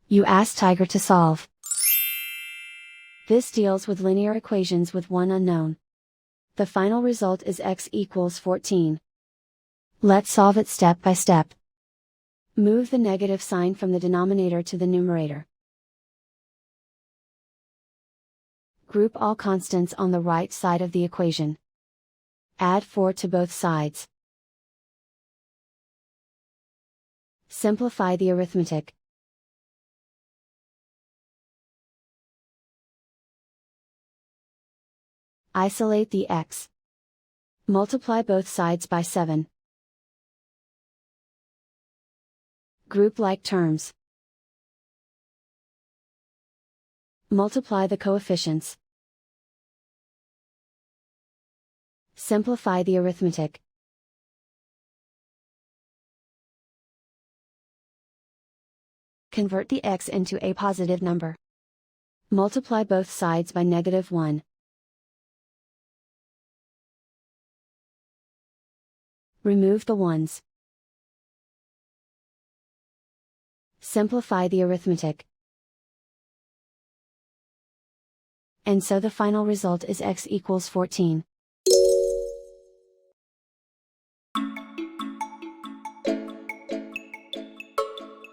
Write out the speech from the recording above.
You ask Tiger to solve. This deals with linear equations with one unknown. The final result is x equals 14. Let's solve it step by step. Move the negative sign from the denominator to the numerator. Group all constants on the right side of the equation. Add 4 to both sides. Simplify the arithmetic. Isolate the x. Multiply both sides by 7. Group like terms. Multiply the coefficients. Simplify the arithmetic. Convert the x into a positive number. Multiply both sides by -1. Remove the ones. Simplify the arithmetic. And so the final result is x equals 14.